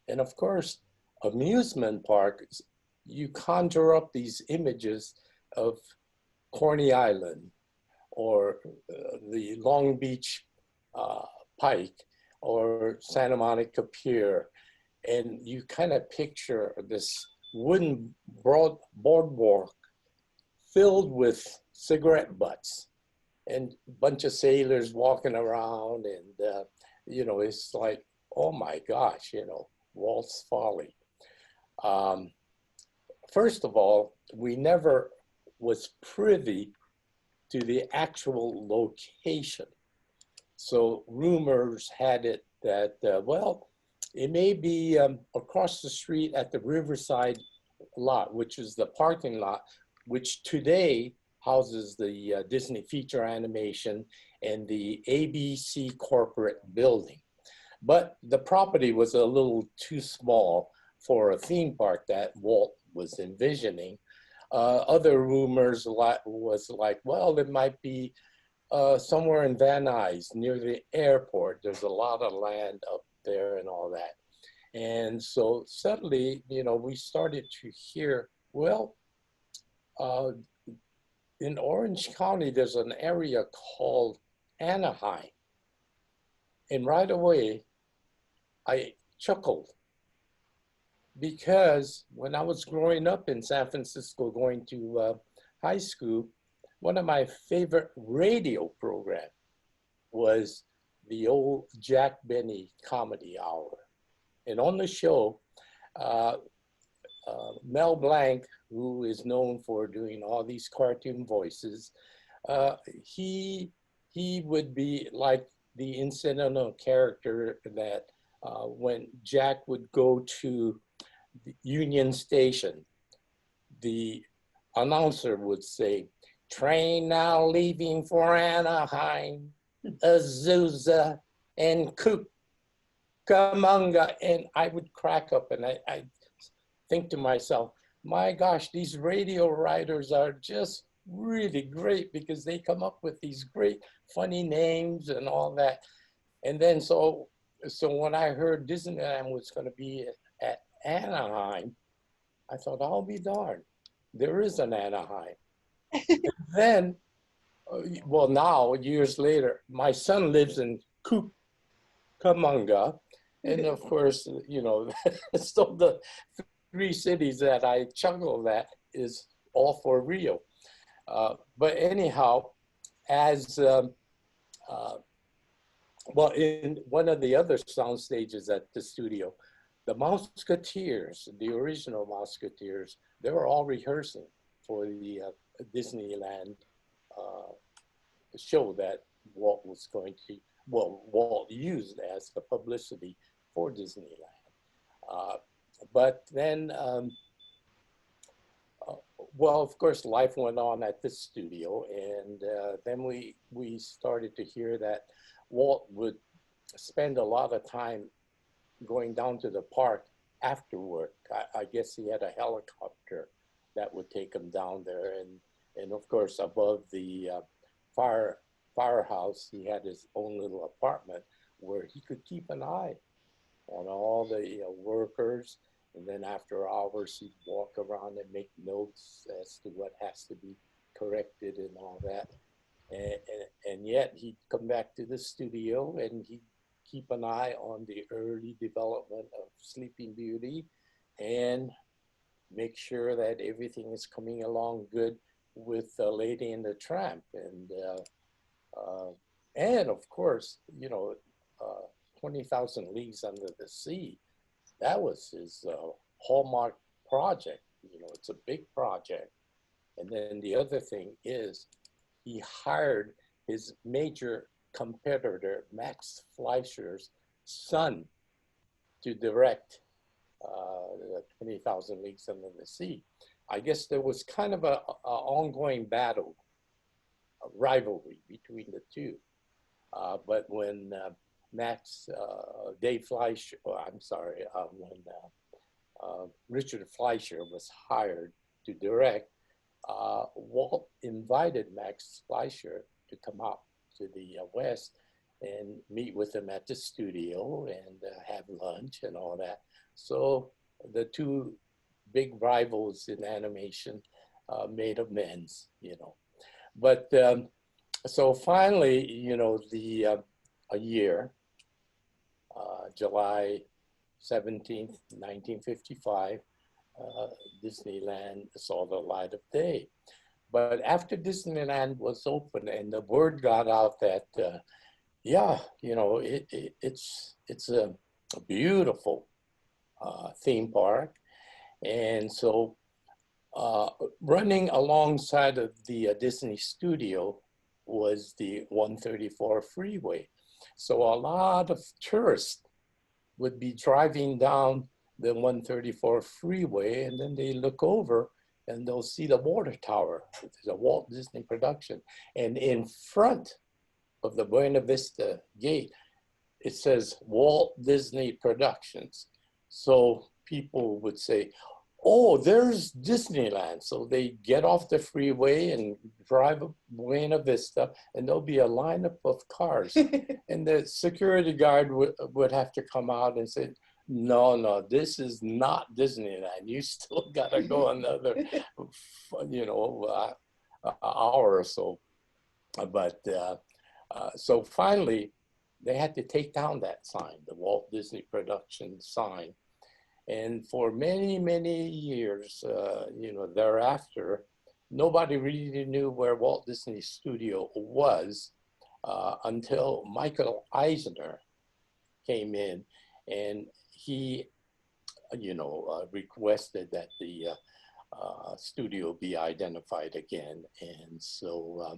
And of course, amusement parks, you conjure up these images of Coney Island or the Long Beach Pike or Santa Monica Pier. And you kind of picture this wooden boardwalk filled with cigarette butts and a bunch of sailors walking around. And, you know, it's like, oh my gosh, you know, Walt's Folly. First of all, we never was privy to the actual location. So rumors had it that, well, it may be across the street at the Riverside lot, which is the parking lot, which today houses the Disney feature animation and the ABC corporate building. But the property was a little too small for a theme park that Walt was envisioning. Other rumors was like, well, it might be somewhere in Van Nuys near the airport. There's a lot of land up there and all that. And so suddenly, you know, we started to hear, well, in Orange County, there's an area called Anaheim. And right away, I chuckled because when I was growing up in San Francisco, going to high school, one of my favorite radio programs was the old Jack Benny Comedy Hour. And on the show, Mel Blanc, who is known for doing all these cartoon voices, he would be like the incidental character that when Jack would go to the Union Station, the announcer would say, "Train now leaving for Anaheim, Azusa, and Cucamonga." And I would crack up and I think to myself, my gosh, these radio writers are just really great because they come up with these great funny names and all that. And then so when I heard Disneyland was going to be at Anaheim, I thought, I'll be darned. There is an Anaheim. Then, well, now, years later, my son lives in Cucamonga. And of course, you know, so the three cities that I chuckle at is all for real. But anyhow, as well, in one of the other sound stages at the studio, the Mouseketeers, the original Mouseketeers, they were all rehearsing for the Disneyland show that Walt was going to, well, Walt used as the publicity for Disneyland. But then, well, of course, life went on at the studio, and then we started to hear that Walt would spend a lot of time going down to the park after work. I guess he had a helicopter that would take him down there, and of course, above the firehouse, he had his own little apartment where he could keep an eye on all the workers. And then after hours, he'd walk around and make notes as to what has to be corrected and all that. And yet he'd come back to the studio and he'd keep an eye on the early development of Sleeping Beauty and make sure that everything is coming along good with Lady and the Tramp. And of course, you know, 20,000 Leagues Under the Sea, that was his hallmark project. You know, it's a big project. And then the other thing is he hired his major competitor, Max Fleischer's son, to direct 20,000 Leagues Under the Sea. I guess there was kind of a ongoing battle, a rivalry between the two. But when Dave Fleischer, I'm sorry, when Richard Fleischer was hired to direct, Walt invited Max Fleischer to come out to the West and meet with him at the studio and have lunch and all that. So the two big rivals in animation made amends, you know. But so finally, you know, a year, July 17th, 1955, Disneyland saw the light of day. But after Disneyland was open and the word got out that, yeah, you know, it's a beautiful theme park. And so running alongside of the Disney studio was the 134 freeway. So a lot of tourists would be driving down the 134 freeway, and then they look over and they'll see the water tower. It's a Walt Disney production. And in front of the Buena Vista gate, it says Walt Disney Productions. So people would say, oh, there's Disneyland. So they get off the freeway and drive up Buena Vista, and there'll be a lineup of cars. And the security guard would have to come out and say, no, this is not Disneyland. You still got to go another, you know, hour or so. But so finally, they had to take down that sign, the Walt Disney Productions sign. And for many, many years, you know, thereafter, nobody really knew where Walt Disney Studio was until Michael Eisner came in, and he, you know, requested that the studio be identified again. And so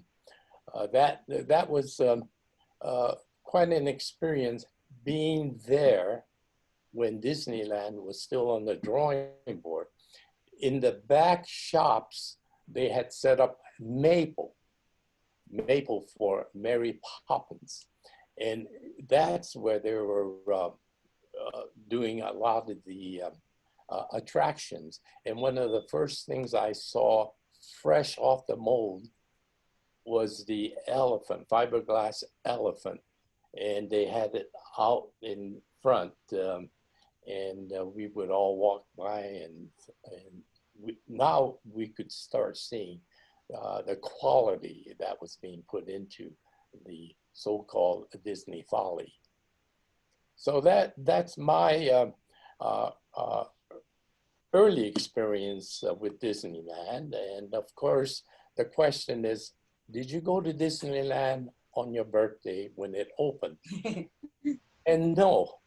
that was quite an experience being there when Disneyland was still on the drawing board. In the back shops, they had set up Maple for Mary Poppins. And that's where they were doing a lot of the attractions. And one of the first things I saw fresh off the mold was the elephant, fiberglass elephant. And they had it out in front. And we would all walk by, and now we could start seeing the quality that was being put into the so-called Disney Folly. So that's my early experience with Disneyland. And of course, the question is, did you go to Disneyland on your birthday when it opened? And no,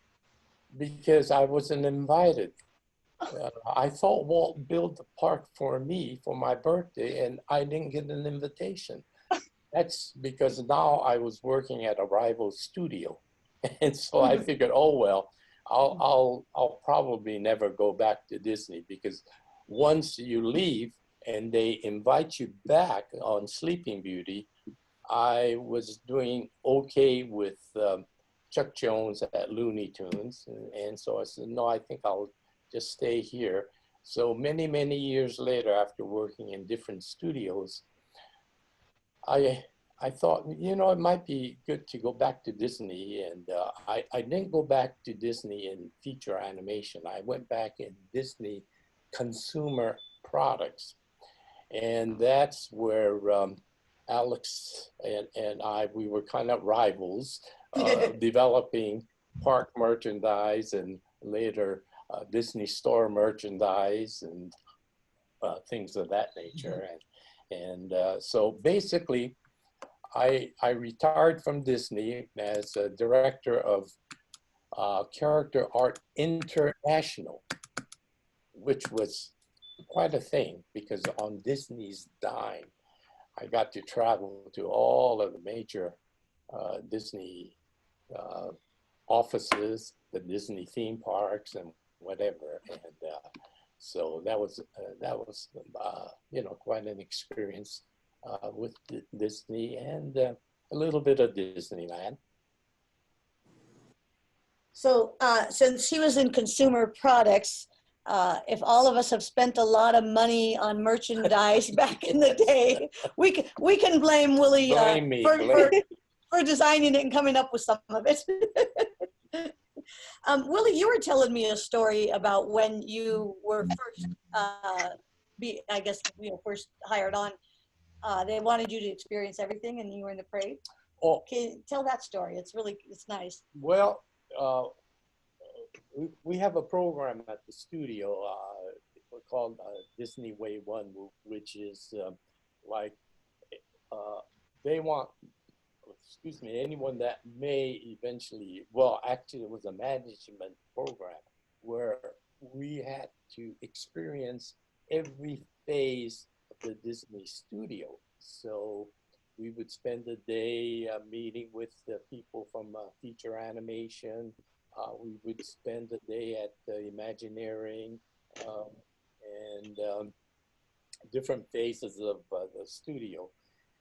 because I wasn't invited. I thought Walt built the park for me for my birthday, and I didn't get an invitation. That's because now I was working at a rival studio. And so I figured, oh, well, I'll probably never go back to Disney, because once you leave and they invite you back on Sleeping Beauty, I was doing okay with Chuck Jones at Looney Tunes. And so I said, no, I think I'll just stay here. So many, many years later, after working in different studios, I thought, you know, it might be good to go back to Disney. And I didn't go back to Disney in feature animation. I went back in Disney consumer products. And that's where Alex and I, we were kind of rivals, developing park merchandise and later Disney store merchandise and things of that nature. And so basically, I retired from Disney as a director of Character Art International, which was quite a thing, because on Disney's dime, I got to travel to all of the major Disney offices, the Disney theme parks and whatever. And so that was you know, quite an experience with Disney and a little bit of Disneyland. So since he was in consumer products, if all of us have spent a lot of money on merchandise back in the day, we can blame Willie for designing it and coming up with some of it. Willie, you were telling me a story about when you were first, I guess, you know, first hired on. They wanted you to experience everything, and you were in the parade. Oh, okay, tell that story. It's nice. Well, we have a program at the studio called Disney Way 1, which is like they want, excuse me, anyone that may eventually, well, actually it was a management program where we had to experience every phase of the Disney studio. So we would spend the day meeting with the people from feature animation. We would spend the day at Imagineering and different phases of the studio.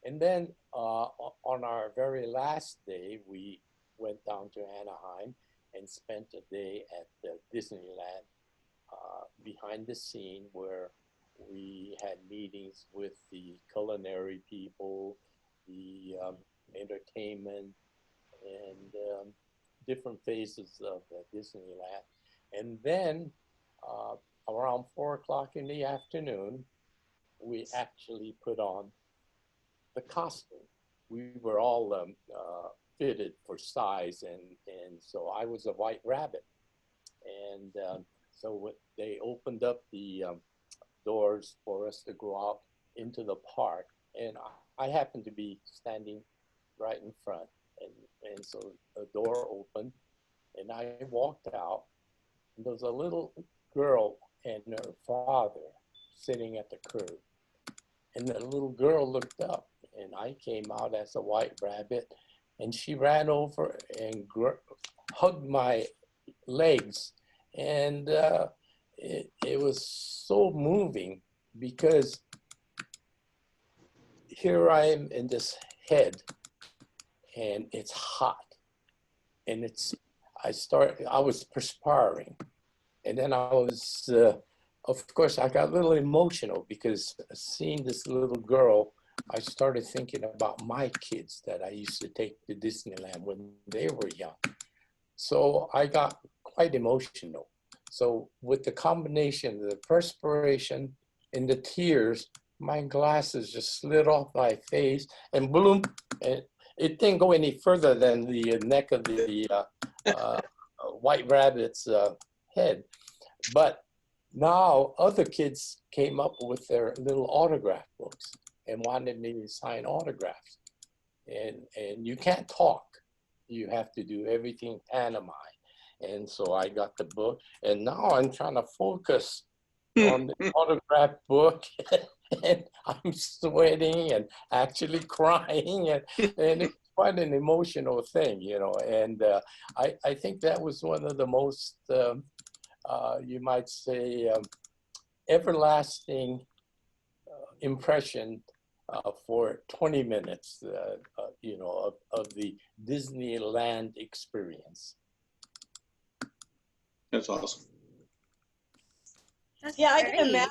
And then on our very last day, we went down to Anaheim and spent a day at Disneyland behind the scene, where we had meetings with the culinary people, the entertainment, and different phases of Disneyland. And then around 4 o'clock in the afternoon, we actually put on the costume. We were all fitted for size, and so I was a White Rabbit. And so they opened up the doors for us to go out into the park, and I happened to be standing right in front, and so the door opened, and I walked out, and there was a little girl and her father sitting at the curb, and the little girl looked up, and I came out as a White Rabbit, and she ran over and hugged my legs, and it was so moving, because here I am in this head, and it's hot, and I was perspiring, and then I was, of course, I got a little emotional, because seeing this little girl, I started thinking about my kids that I used to take to Disneyland when they were young. So I got quite emotional. So with the combination of the perspiration and the tears, my glasses just slid off my face and boom, and it didn't go any further than the neck of the white rabbit's head. But now other kids came up with their little autograph books and wanted me to sign autographs. And you can't talk. You have to do everything pantomime. And so I got the book, and now I'm trying to focus on the autograph book, and I'm sweating and actually crying, and it's quite an emotional thing, you know. And I think that was one of the most, you might say, everlasting impression for 20 minutes, you know, of the Disneyland experience. That's awesome. Yeah, I can imagine.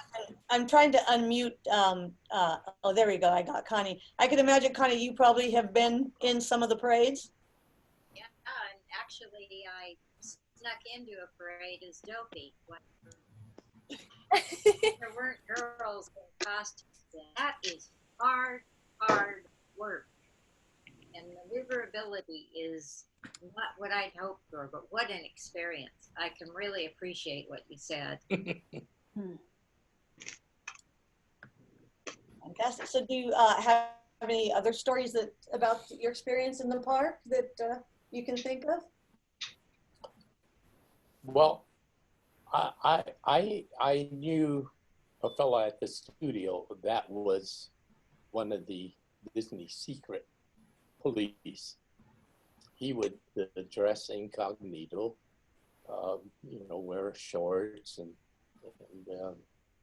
I'm trying to unmute. Oh, there we go. I got Connie. I can imagine, Connie, you probably have been in some of the parades. Yeah, and actually, I snuck into a parade as Dopey. There weren't girls in costumes. That is hard work. And maneuverability is not what I'd hoped for, but what an experience. I can really appreciate what you said. Fantastic. So do you have any other stories about your experience in the park that you can think of? Well, I knew a fellow at the studio that was one of the Disney secret police. He would dress incognito, you know, wear shorts and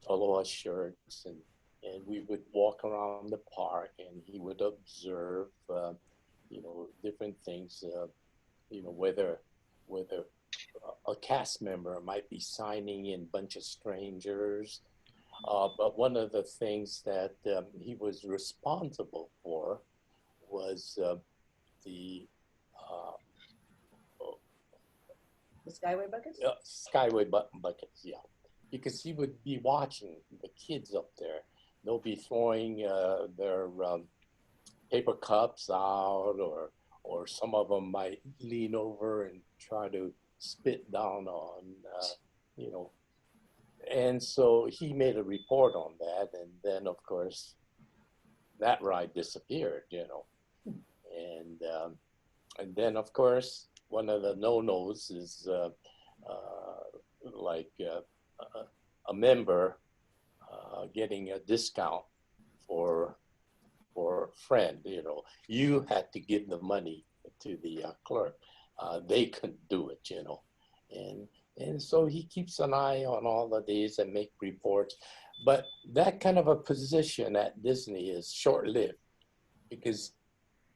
polo shirts, and we would walk around the park, and he would observe, you know, different things, you know, whether a cast member might be signing in a bunch of strangers. But one of the things that he was responsible for was the Skyway buckets? Skyway buckets, yeah. Because he would be watching the kids up there. They'll be throwing their paper cups out, or some of them might lean over and try to spit down on, you know. And so he made a report on that, and then, of course, that ride disappeared, you know. And then, of course, one of the no-nos is like a member getting a discount for a friend, you know. You had to give the money to the clerk. They couldn't do it, you know. And so he keeps an eye on all of these and make reports. But that kind of a position at Disney is short-lived, because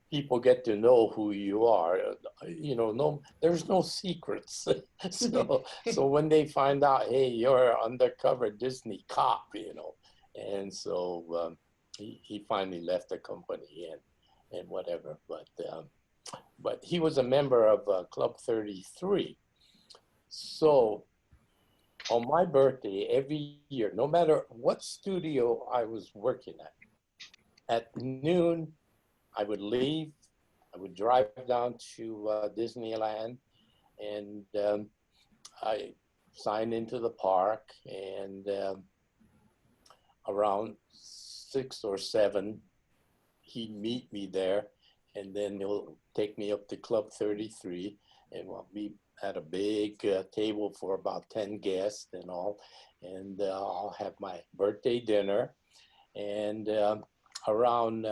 people get to know who you are. You know, there's no secrets. So when they find out, hey, you're an undercover Disney cop, you know. And so he finally left the company and whatever. But he was a member of Club 33. So on my birthday, every year, no matter what studio I was working at noon, I would leave, I would drive down to Disneyland, and I sign into the park, and around 6 or 7, he'd meet me there, and then he'll take me up to Club 33, and we'll be at a big table for about 10 guests and all, and I'll have my birthday dinner, and around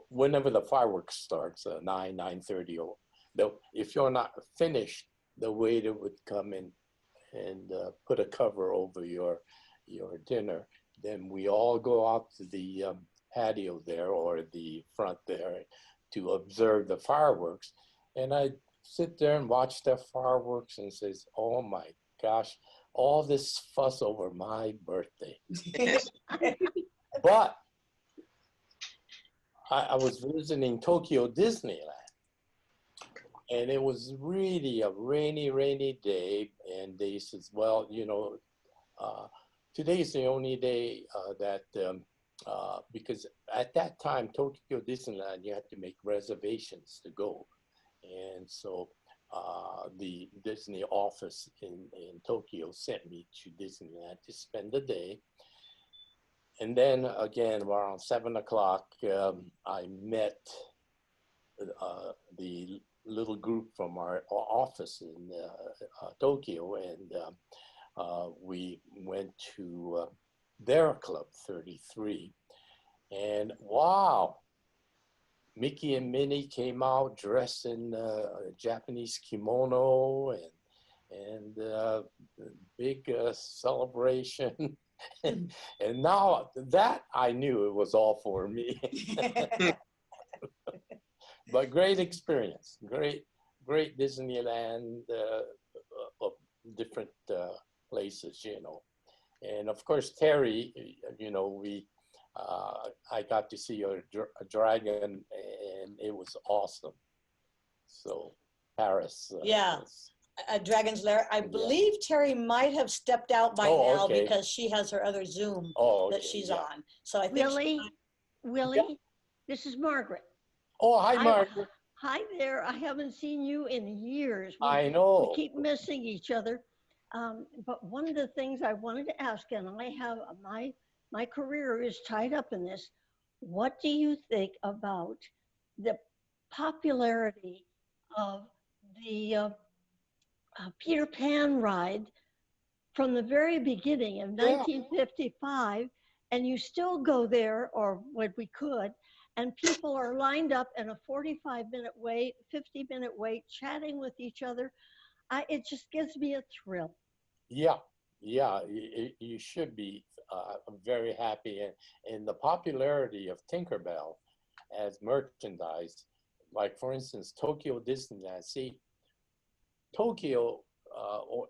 whenever the fireworks starts, 9:30, or if you're not finished, the waiter would come in and put a cover over your dinner. Then we all go out to the patio there, or the front there, to observe the fireworks. And I sit there and watch the fireworks and says, oh my gosh, all this fuss over my birthday. But I was visiting Tokyo Disneyland, and it was really a rainy day, and they says, well, you know, today's the only day that because at that time, Tokyo Disneyland, you had to make reservations to go. And so the Disney office in Tokyo sent me to Disneyland to spend the day. And then again, around 7 o'clock, I met the little group from our office in Tokyo, and we went to their Club 33. And wow, Mickey and Minnie came out dressed in a Japanese kimono, and big celebration. And now that I knew it was all for me. But great experience, great Disneyland of different places, you know. And of course, Terry, you know, I got to see a dragon, and it was awesome. So Paris. Yeah, Dragon's Lair. I believe Terry might have stepped out by now because she has her other Zoom that she's on. So I think Willie, this is Margaret. Oh, hi, Margaret. Hi there. I haven't seen you in years. I know. We keep missing each other. But one of the things I wanted to ask, and I have my career is tied up in this. What do you think about the popularity of the Peter Pan ride from the very beginning of 1955, and you still go there, or what we could, and people are lined up in a 45-minute wait, 50-minute wait, chatting with each other. It just gives me a thrill. Yeah, you should be very happy. And the popularity of Tinkerbell as merchandise, like for instance, Tokyo Disneyland. See, Tokyo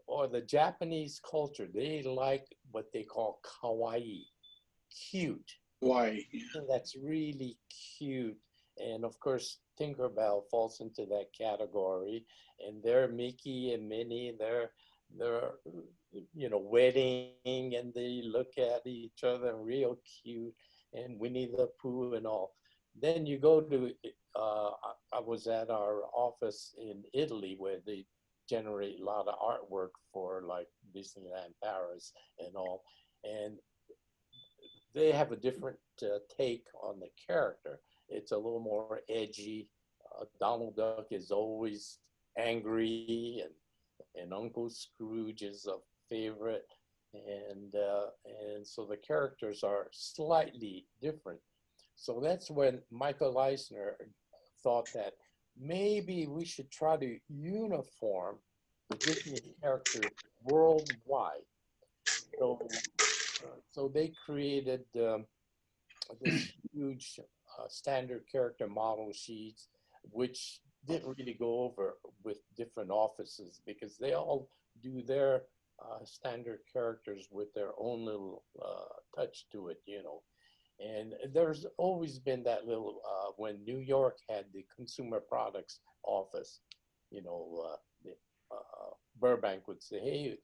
or the Japanese culture, they like what they call kawaii, cute. Why? That's really cute. And of course, Tinkerbell falls into that category. And they're Mickey and Minnie, they're you know, wedding, and they look at each other real cute, and Winnie the Pooh and all. Then you go to, I was at our office in Italy where they generate a lot of artwork for like Disneyland Paris and all. And they have a different take on the character. It's a little more edgy. Donald Duck is always angry, and Uncle Scrooge is a favorite. And so the characters are slightly different. So that's when Michael Eisner thought that maybe we should try to uniform the Disney characters worldwide. So they created this huge standard character model sheets, which didn't really go over with different offices because they all do their standard characters with their own little touch to it, you know. And there's always been that little, when New York had the consumer products office, you know, Burbank would say, hey,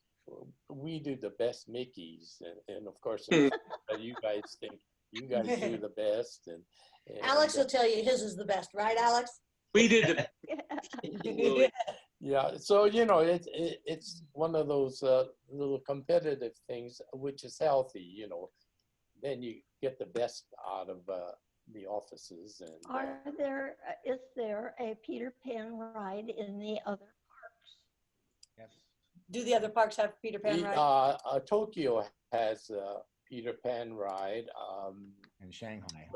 we do the best Mickeys. And of course, you guys think you guys do the best. And Alex will tell you his is the best, right, Alex? We did the Yeah, so you know, it's one of those little competitive things, which is healthy, you know. Then you get the best out of the offices. And Is there a Peter Pan ride in the other parks? Yes. Do the other parks have Peter Pan ride? Tokyo has a Peter Pan ride. In Shanghai.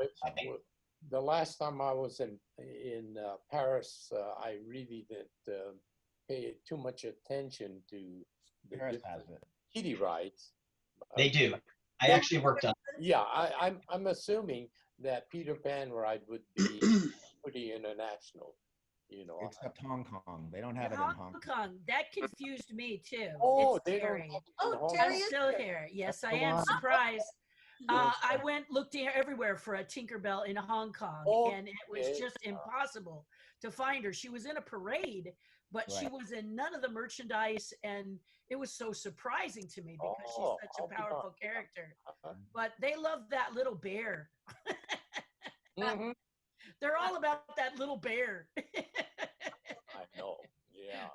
The last time I was in Paris, I really didn't pay too much attention to the kiddie rides. They do. I actually worked on. Yeah, I'm assuming that Peter Pan ride would be pretty international, you know. Except Hong Kong, they don't have it in Hong Kong. That confused me too. Oh, it's they Terry. Oh, I'm still here. Yes, I am surprised. I looked everywhere for a Tinkerbell in Hong Kong, and it was just impossible to find her. She was in a parade, but she Right. was in none of the merchandise, and it was so surprising to me because she's such I'll a be powerful darned. character. But they love that little bear. Mhm. They're all about that little bear. I know. Yeah.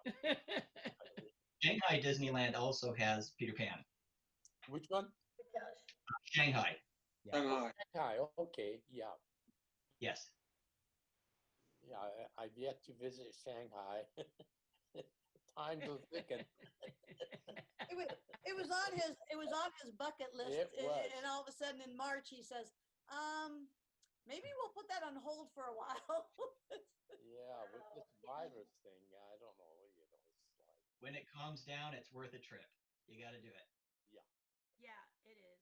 Shanghai Disneyland also has Peter Pan. Which one? Shanghai. Shanghai. Okay. Yeah. Yes. Yeah. I've yet to visit Shanghai. Time to thicken. It was on his bucket list, It was. and all of a sudden in March he says, maybe we'll put that on hold for a while. Yeah, with this virus thing, I don't know. It's like, When it calms down, it's worth a trip. You got to do it. yeah. Yeah, it is.